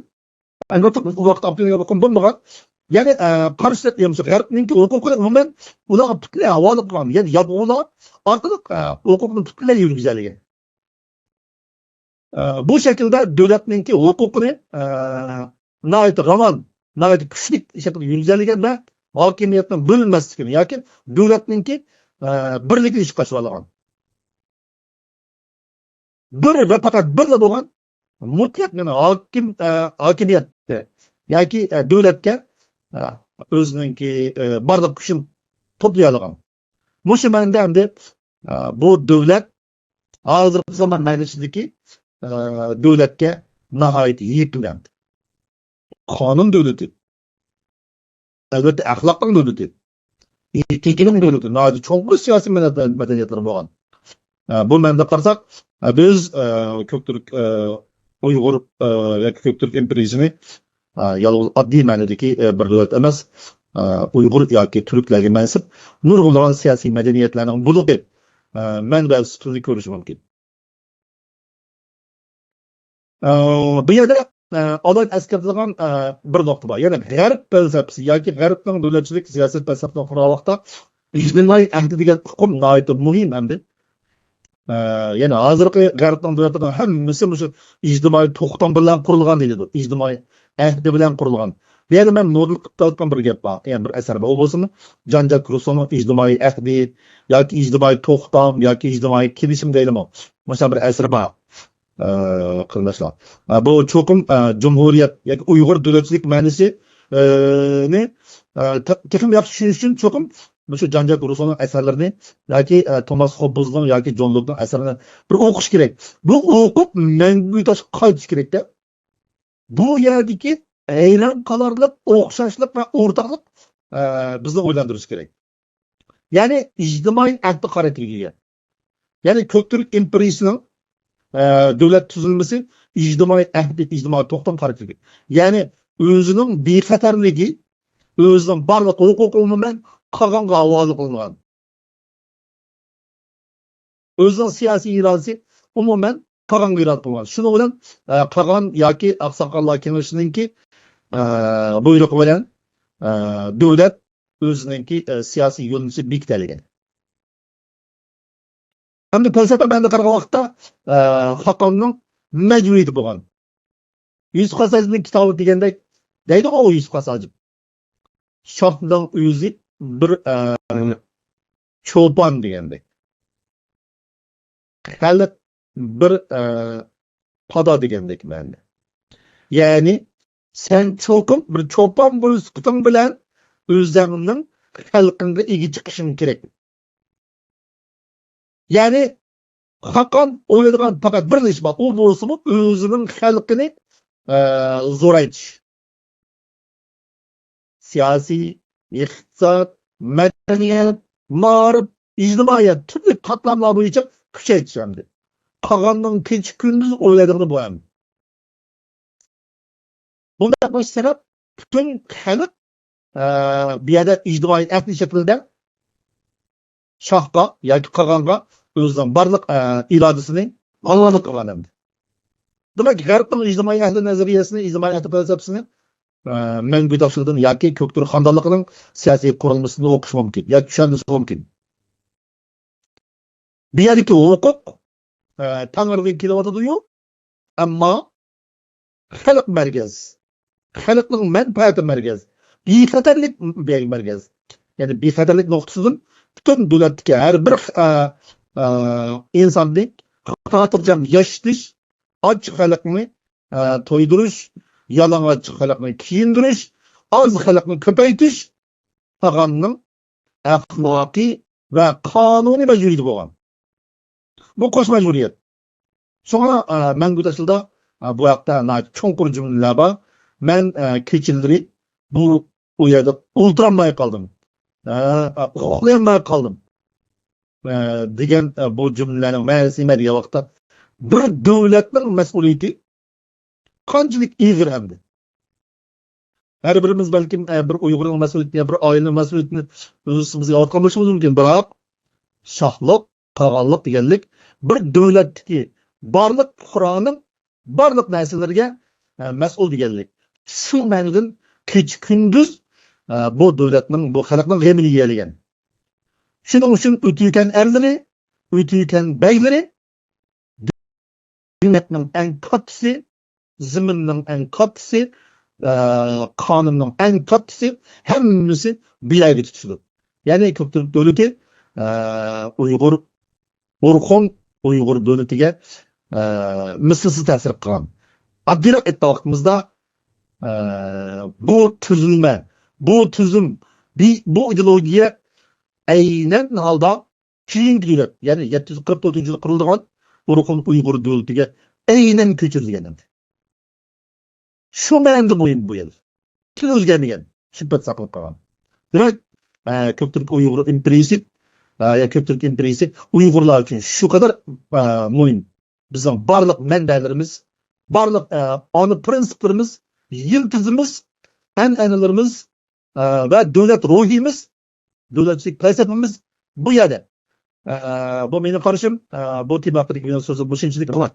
bu vaqt avtonomiya bo'lmagan. Yani karşıt diyemiz, G'arbninki hukuku umuman ularga butunlay havola qilgan. Yani yabg'ular orqali hukukni butunlay yurgizadigan. Bu şekilde davlatninki hukukini nayet ravon, nayet kuchli shaklda yurgizadigan va hokimiyatning bo'linmasligini yoki davlatninki birligini chiqarib olgan. Bir va faqat birla bo'lgan mutlaq hokimiyat yoki davlatga özününki bardak kuşun toplayalım. Muşimende hem de bu devlet hazırlık zaman meclisindeki devletke nihayet yıkılandı. Kanun devleti. Elbette ahlakın devleti. Etikinin devleti. Nihayet çok bir siyasi medeniyetlerim olan. Bu mende karsak biz Köktürk Uygur ve Köktürk empirizmi yalnız adli ma'nodagi bir davlat emas, Uyg'ur yoki turklarga mansub nurg'unlagan siyosiy madaniyatlarning bulug'i manba ustida ko'rish mumkin. Bu yerda odat eskartilgan bir nuqta bor. Ya'ni G'arb falsafasi yoki G'arbning davlatchilik siyosat falsafasidan qurgan vaqtda ijtimoiy ahdi degan hukm nihoyat muhim hamda. Yani hozirgi G'arbning davlatining hammasi shu ijtimoiy to'xtam bilan qurilgan deydi. Ijtimoiy ahdi bilan qurilgan. Bu yerda men nodlik qilib aytgan bir gap bor. Yani bir asar bor. O bo'lsin, Jean-Jacques Rousseau'ning ijtimoiy ahdi yoki ijtimoiy to'xtam yoki ijtimoiy kelishim deylimi. Mana bir asar bor. Qilmishlar. Bu cho'qim Cumhuriyet yoki Uyg'ur davlatchilik ma'nosi ni texnik yaxshi tushunish uchun cho'qim shu Jean-Jacques Rousseau'ning asarlarini yoki Thomas Hobbes'ning yoki John Locke'ning asarlarini bir o'qish kerak. Bu o'qib manguga tosh qaytish kerak-da. Bu yerdagi aylan qolarlik, o'xshashlik va o'rtoqlik bizni o'ylantirishi kerak. Ya'ni ijtimoiy ahdi xarakteriga. Ya'ni Köktürk imperiyasining davlat tuzilmasi ijtimoiy ahdi, ijtimoiy to'xtam xarakteriga. Ya'ni o'zining bexatarligi, o'zining barliq huquqi umuman qog'onga havola qilingan. O'zining siyosiy irodasi umuman qog'onga iroda qilingan. Shuning bilan qog'on yoki oqsoqollar kengashininki buyrug'i bilan davlat o'zininki siyosiy yo'nalishi bekitilgan. Hamda falsafa menda qaragan vaqtda Xaqonning majburiyati bo'lgan. Yusuf Qasajning kitobi degandek deydi o Yusuf Qasaj. Shohning o'zi bir cho'pon degandek. Xalq bir poda degandek menda. Ya'ni sen cho'qim bir cho'pon bo'lishing bilan o'zingning xalqingga ega chiqishing kerak. Yani Xaqon o'ylaydigan faqat bir ish bor. U bo'lsa o'zining xalqini zo'raytish. Siyosiy, iqtisod, madaniyat, ma'rif, ijtimoiyat turli qatlamlar bo'yicha kuchaytirish hamdi. Xaqonning kecha kunduz o'ylaydigani bu ham. Bunday bo'lish sabab butun xalq bu yerda ijtimoiy ahli shaklida shohga yoki Xaqonga o'zining barliq irodasini Anladık önemli. Demek ki G'arbning ijtimoiy ahli nazariyasini, ijtimoiy ahli falsafasini Mangu tafsiridan yoki Ko'ktürk xonadonligining siyosiy qurilmasini o'qish mumkin yoki tushunish mumkin. Bu yerdagi huquq Tangridan kelyotidi-yu, ammo xalq markaz, xalqning manfaati markaz, bexatarlik markaz. Ya'ni bexatarlik nuqtasidan butun davlatdagi har bir insonni xotirjam yashatish, och xalqni to'ydirish, yalang'och xalqni kiyindirish, oz xalqni ko'paytirish tag'anning axloqiy va qonuniy majburiyati bo'lgan. Bu qo'sh majburiyat. Sonra Mangu tafsirida bu haqda cho'nqur jumlalar bor. Men kechilari bu yerda o'ltirolmay qoldim. Uxlayolmay qoldim. Degan bu jumlaning ma'nosi nima degan vaqtda bir davlatning mas'uliyati qanchalik ig'ir hamdi. Her birimiz belki bir Uygur'un mas'uliyatini, bir ailenin mas'uliyatini o'zimizga ortqanlashimiz mumkin. Biroq shohlik, qog'onlik deganlik bir davlatdagi barliq fuqaroning barliq narsalarga mas'ul deganlik. Shu ma'nodan kech kunduz bu davlatning, bu xalqning g'amini yegan. Shuning uchun o'tayotgan erlari, o'tayotgan beylari davlatning eng kattasi, zaminning eng kattasi, qonunning eng kattasi hammasi bir yerga tutishdi. Ya'ni Ko'ktürk davlati Uyg'ur Urxon Uyg'ur davlatiga mislsiz ta'sir qilgan. Addiroq aytgan vaqtimizda bu tuzilma, bu tuzum, bu ideologiya aynan holda keyingi davlat, ya'ni 744-yilda qurilgan Urxon Uyg'ur davlatiga aynan ko'chirilgan. Shu ma'noda bu yer. Til o'zgarmagan, sifat saqlab qolgan. Demak, Ko'ktürk Uyg'ur imperiyasi Ko'ktürk imperiyasi Uyg'urlar uchun shu qadar muhim. Bizning barliq manbalarimiz, barliq ona prinsiplarimiz, yiltizimiz, an'analarimiz va davlat ruhiyimiz, davlatchilik falsafamiz bu yerda. Bu mening qarashim, bu tema haqidagi so'zim bu shunchalik qiladi.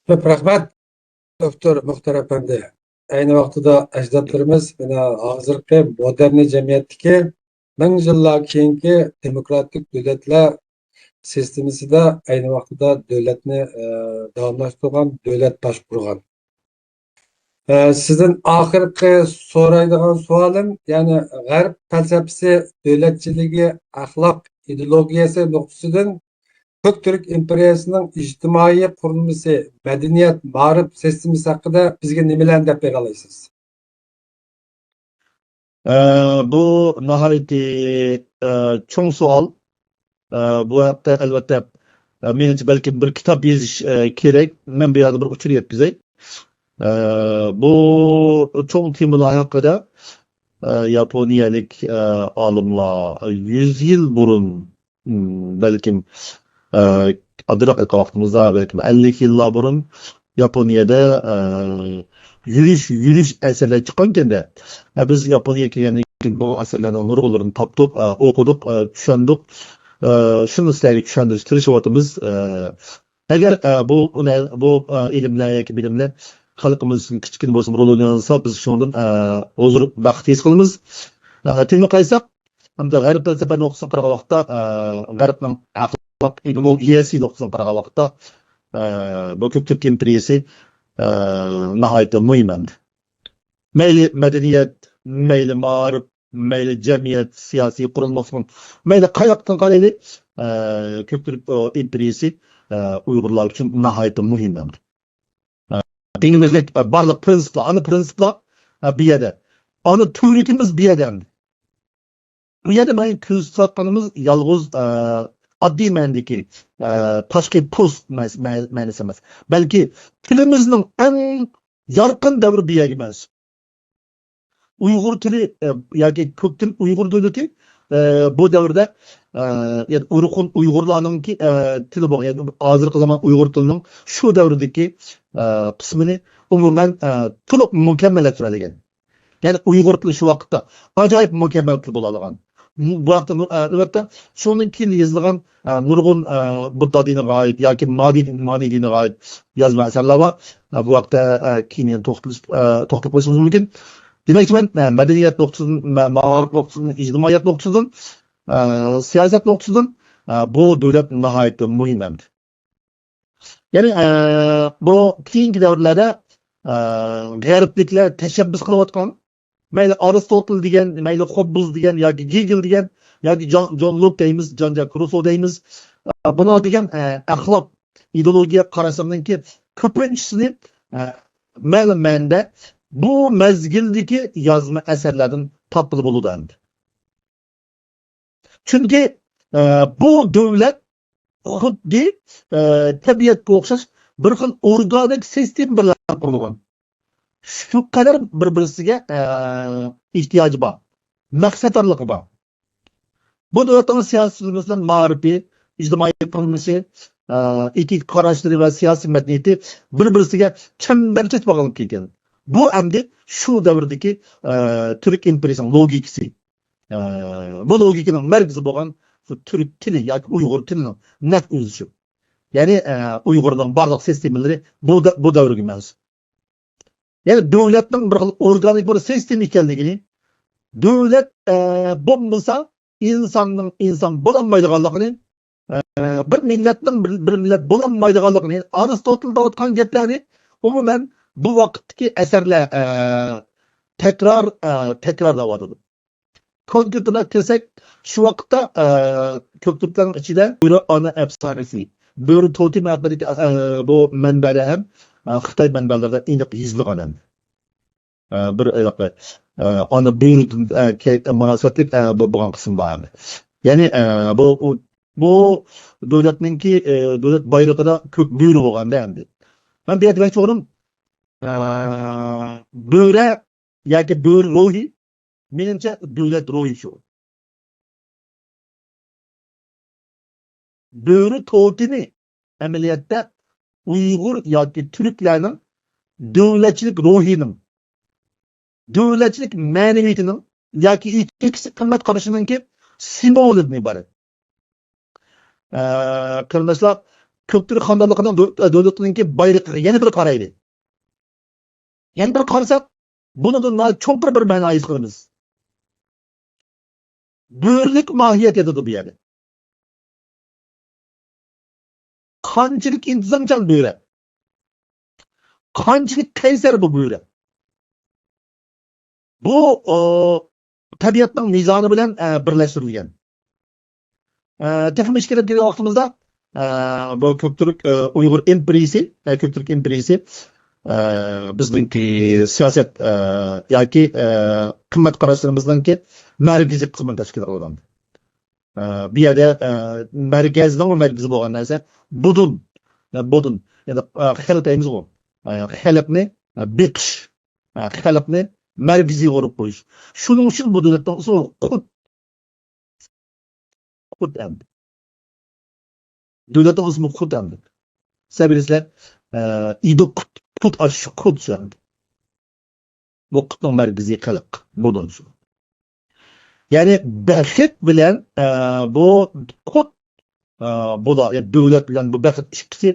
Ko'p rahmat, doktor Muxtar Efendi. Ayni vaqtida ajdodlarimiz mana hozirgi modern jamiyatdagi ming yillar keyingi demokratik davlatlar sistemasida ayni vaqtida davlatni davomlashtirgan, davlat boshqurgan. Sizdan oxirgi so'raydigan savolim, ya'ni g'arb falsafasi davlatchiligi, axloq ideologiyasi nuqtasidan Ko'ktürk imperiyasining ijtimoiy qurilmasi, madaniyat, ma'rif sistemasi haqida bizga nimalarni deb bera olasiz? Bu nihoyatda cho'ng savol. Bu haqda albatta menimcha balki bir kitob yozish kerak. Men bu yerda bir uchur yetkazay. Bu cho'ng temalar haqida yaponiyalik olimlar 100 yil burun balkim adroq aytgan vaqtimizda balkim 50 yillar burun Yaponiyada yurish asarlar chiqqan-kanda biz Yaponiyaga kelgandan keyin bu asarlarning nurg'unlarini topdik, o'qidik, tushundik. Shuni sizlarga tushuntirishga tirishyapmiz. Agar bu ilmlar yoki bilimlar xalqimiz uchun kichkina bo'lsa rol o'ynasa, biz shundan hozir baxt his qilamiz. Tilni qaysak, hamda g'arb falsafasini o'qishga qaragan vaqtda, g'arbning axloq ideologiyasi o'qishga qaragan vaqtda bu Ko'ktürk imperiyasi nihoyatda muhim. Mayli madaniyat, mayli ma'rif, mayli jamiyat, siyosiy qurilmasin, mayli qayoqdan qaraylik, Ko'ktürk imperiyasi Uyg'urlar uchun nihoyatda muhim. Dinimizlik barliq prinsiplar, ana prinsiplar bu yerda. Ana turkimiz bu yerda. Bu yerda men ko'z tutganimiz yolg'iz oddiy ma'nodagi tashqi post ma'nosi emas. Balki tilimizning eng yorqin davri bu yerga emas. Uyg'ur tili yoki Ko'ktürk Uyg'ur davlati bu davrda yani Urxon Uyg'urlarning tili bor. Yani hozirgi zaman Uyg'ur tilining shu davrdagi qismini umuman to'liq mukammalashtiradigan. Yani Uyg'ur tili shu vaqtda ajoyib mukammal til bo'la olgan. Bu vaqtda albatta şundan keyin yozilgan nurg'un Budda diniga oid yoki Mani diniga oid yozma asarlar bor. Bu vaqtda keyin to'xtalib qo'yishimiz mumkin. Demakchi men madaniyat nuqtasidan, ma'rifat nuqtasidan, ijtimoiyat nuqtasidan, siyosat nuqtasidan bu davlat nihoyatda muhim endi. Ya'ni bu keyingi davrlarda g'arbliklar tashabbus qilayotgan mayli Aristotel degan, mayli Hobbes degan yoki Hegel degan yoki John Locke deymiz, Jean-Jacques Rousseau deymiz. Buni degan axloq ideologiya qarashidan ko'pinchisini ma'lum ma'noda bu mezgildagi yozma asarlardan topilib bo'ladi endi. Chunki bu davlat xuddi tabiatga o'xshash bir xil organik sistem bilan qurilgan. Shu qadar bir-birisiga ehtiyoji bor, maqsadorligi bor. Bu davlatning siyosatimizdan ma'rifi, ijtimoiy qilmishi, etik qarashlari va siyosiy madaniyati bir-birisiga chambarchas bog'lanib kelgan. Bu endi shu davrdagi Türk imperiyasining logikasi. Bu logikaning markazi bo'lgan Türk tili yoki Uyg'ur tilining naq o'zishi. Ya'ni Uyg'urning barliq sistemlari bu davrga mansub. Yani devletin bir organik bir sistem ekanligini, devlet bo'lmasa insan bo'lanmaydiganligini, bir millatning bir millat bo'lanmaydiganligini, Aristotel'da o'tgan gaplarni umuman bu vaqtdagi asarlar takrorlayotdi. Konkretına kirsak, şu vaqtda ko'pchilikning ichida Bo'ri ona afsonasi, Bo'ri totem haqidagi bu manbalar ham Xitoy manbalarida aniq yozilgan. Bir ona Bo'ri munosabatli bo'lgan qism bor. Ya'ni bu davlatninki davlat bayrog'ida ko'k bo'ri bo'lganda endi. Men bu yerda aytmoqchi bo'ldim, bo'ri yoki bo'ri ruhi menimcha davlat ruhi shu. Bo'ri totemi amaliyotda Uyg'ur yoki Türklarning davlatchilik ruhining, davlatchilik ma'naviyatining yoki ikkisi qimmat qarashininki simbolidan iborat. Qarindoshlar, ko'pchilik xonadonligining davlatninki bayrog'iga yana bir qaraydi. Yana bir qarasak, bundan cho'ng bir ma'no his qilamiz. Bo'rilik mohiyat edi bu yerda. Qanchalik intizomchan bo'ri. Qanchalik qaysar bu bo'ri. Bu tabiatning mezoni bilan birlashtirilgan. Texnik kerak vaqtimizda bu ko'pchilik Uyg'ur imperiyasi bizningki siyosat yoki qimmat qarashlarimizdanki markaziy qismini tashkil qilgan. Bu yerda markazi bo'lgan narsa budun ya'ni xalq deymiz u. Xalqni beqish, xalqni markaziy urib qo'yish. Shuning uchun bu davlatning usuli qut endi. Davlatning ismi qut endi. Sabirlar ido qut ash qut endi. Bu qutning markaziy xalq budun shu. Yani baxit bilan bu qut bu da davlat bilan bu baxit ikkisi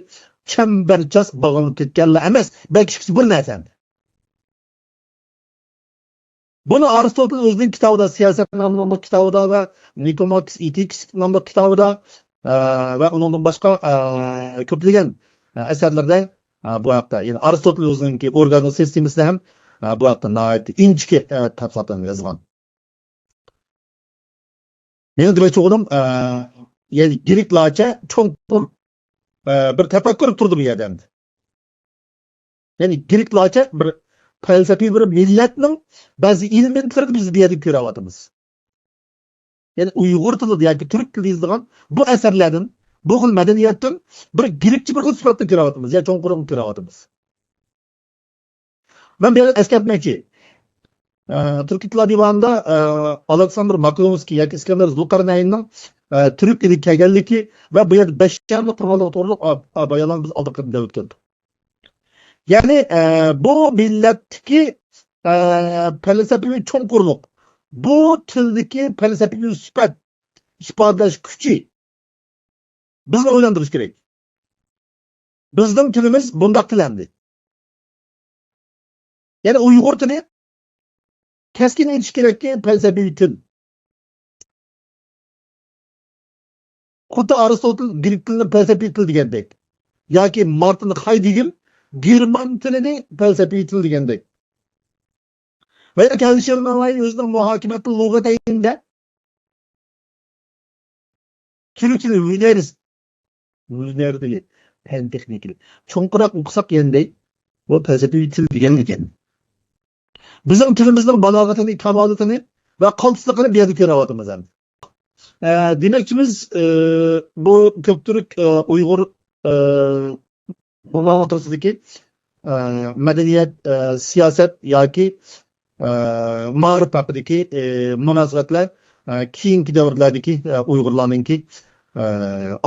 chambarchas bog'lanib ketganlar emas, balki ikkisi bir narsa. Buni Aristotel o'zining kitobida, Siyosat nomli kitobida va Nicomacheus Ethics nomli kitobida va undan boshqa ko'plagan asarlarda bu haqda, ya'ni Aristotel o'zining organik sistemasida ham bu haqda nihoyat inchki tafsilotlarni yozgan. Meni demoqchi bo'ldim, yani Greklarcha cho'ng bir tafakkur turdi bu yerda endi. Ya'ni Greklarcha bir falsafiy bir millatning ba'zi elementlarini biz bu yerda ko'ryapmiz. Ya'ni Uyg'ur tilida yoki turk tilida yozilgan bu asarlardan, bu xil madaniyatdan bir Grekcha bir xil sifatni ko'ryapmiz, ya'ni cho'nqurni ko'ryapmiz. Men bu yerda eslatmoqchi. Türk Tillar Divanı'nda Alexander Makovsky yoki İskender Zulkarnaynning Türk tili kelganligi va bu yerda basharlik to'g'riliq bayonan biz oldinda o'tgan. Ya'ni bu millatdagi falsafiy cho'nqurlik bu tildeki felsefi sübhat ifadalash kuchi bizni o'ylantirish kerak. Bizning tilimiz bundaq tilendi. Yani Uyg'ur tili keskin aytish kerakki felsefi til. Xuddi Aristotel Grek tilini felsefi til degandek. Yoki Martin Heidegger German tilini felsefi til degandek. Ve Alisher Navoiy o'zining muhokamati lug'atida Türkçe Wilner dili, pen texnikili. Çoğunqırak okusak yenday, bu felsefi til degan ekan. Bizning tilimizning balog'atini, kamalatini va qaltisligini bu yerda ko'ryapmiz ham. Demakchimiz bu ko'pchilik Uyg'ur o'rtasidagi madaniyat, siyosat yoki ma'rif haqidagi munosabatlar keyingi davrlardagi Uyg'urlarninki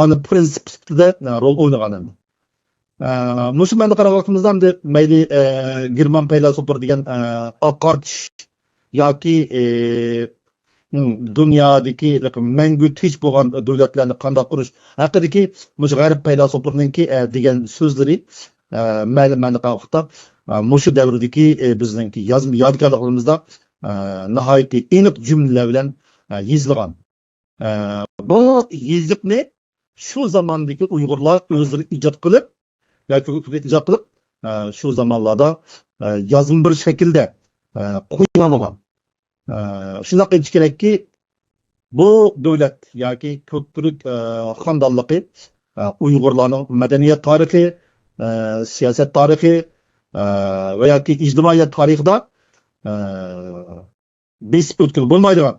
ana prinsip sifatida rol o'ynagan. Musulmonga qarab vaqtimizda ham mayli German faylasuflar degan Oqarch yoki dunyodagi mangu tinch bo'lgan davlatlarni qanday qurish haqidagi mush g'arb faylasuflarininki degan so'zlari ma'lumotni qaraqda mush davrdagi bizningki yozma yodgorligimizda nihoyatda aniq jumlalar bilan yozilgan. Bu yezikni shu zamondagi Uyg'urlar o'zlari ijod qilib shu zamonlarda yozma bir shaklda qo'ygan olgan. Shunday aytish kerakki, bu davlat yoki ko'pchilik xonadonligi Uyg'urlarning madaniyat tarixi, siyosat tarixi va yoki ijtimoiyat tarixida besib o'tgan bo'lmaydigan.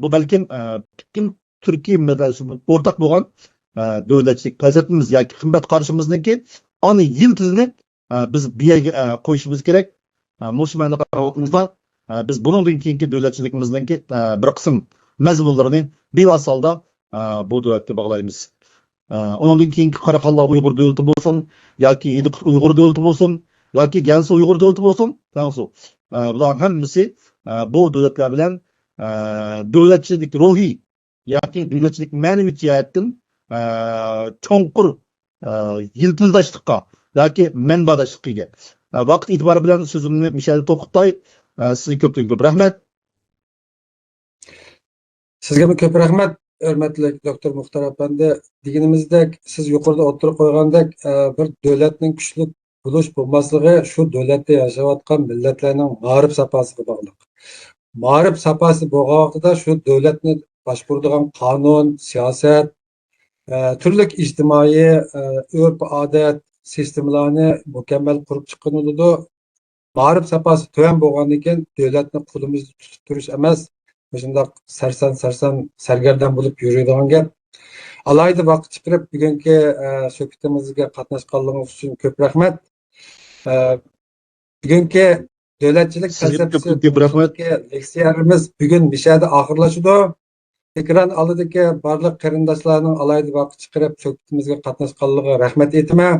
Bu balkim kim Türkiye meselesi ortak bo'lgan davlatchilik falsafamiz yoki qimmat qarashimizniki ani yiltizini biz bu yerga qo'yishimiz kerak. Musulmonlar qarashimizda biz bundan keyingi davlatchiligimizniki bir qism mazmunlarini bevasolda bu davlatga bog'laymiz. Ondan keyingi Qaraqalloq Uyg'ur davlati bo'lsin yoki Idiq Uyg'ur davlati bo'lsin yoki Gansu Uyg'ur davlati bo'lsin, bular hammasi bu davlatlar bilan davlatchilik ruhiy yoki davlatchilik ma'naviy jihatdan cho'nqur yiltizlashlikqa yoki manbadashlikka vaqt e'tibori bilan so'zimni Mishal to'xtay. Sizga ko'p rahmat. Sizga ko'p rahmat, hurmatli doktor Muxtar apandi. Deganimizdek, siz yuqorida o'tirib qo'ygandek, bir davlatning kuchli bo'lish bo'lmasligi shu davlatda yashayotgan millatlarning ma'rif safosiga bog'liq. Ma'rif safasi bo'lgan vaqtida shu davlatni boshqaradigan qonun, siyosat, turli ijtimoiy urf-odat sistemalarni mukammal qurib chiqqan bo'ladi. Ma'rif safasi tuvan bo'lgandan keyin davlatni qo'limizda tutib turish emas, shunday sarson sargardon bo'lib yuradigan gap. Alayda vaqt chiqarib bugungi suhbatimizga qatnashganligingiz uchun ko'p rahmat. Bugungi davlatchilik falsafasi leksiyamiz bugun Mishada oxirlashadi. Ekran oldidagi barliq qarindoshlarning alayda vaqt chiqarib suhbatimizga qatnashganligiga rahmat aytaman.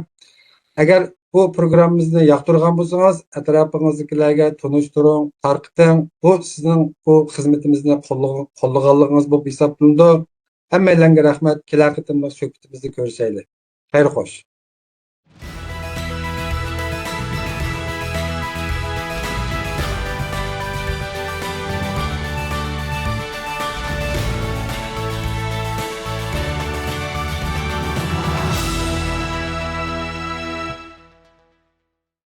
Agar bu programmamizni yoqtirgan bo'lsangiz, atrofingizdagilarga tanishtiring, tarqiting. Bu sizning bu xizmatimizni qo'llaganligingiz bo'lib hisoblanadi. Hammalarga rahmat. Kelasi suhbatimizda ko'rishaylik. Xayr xo'sh.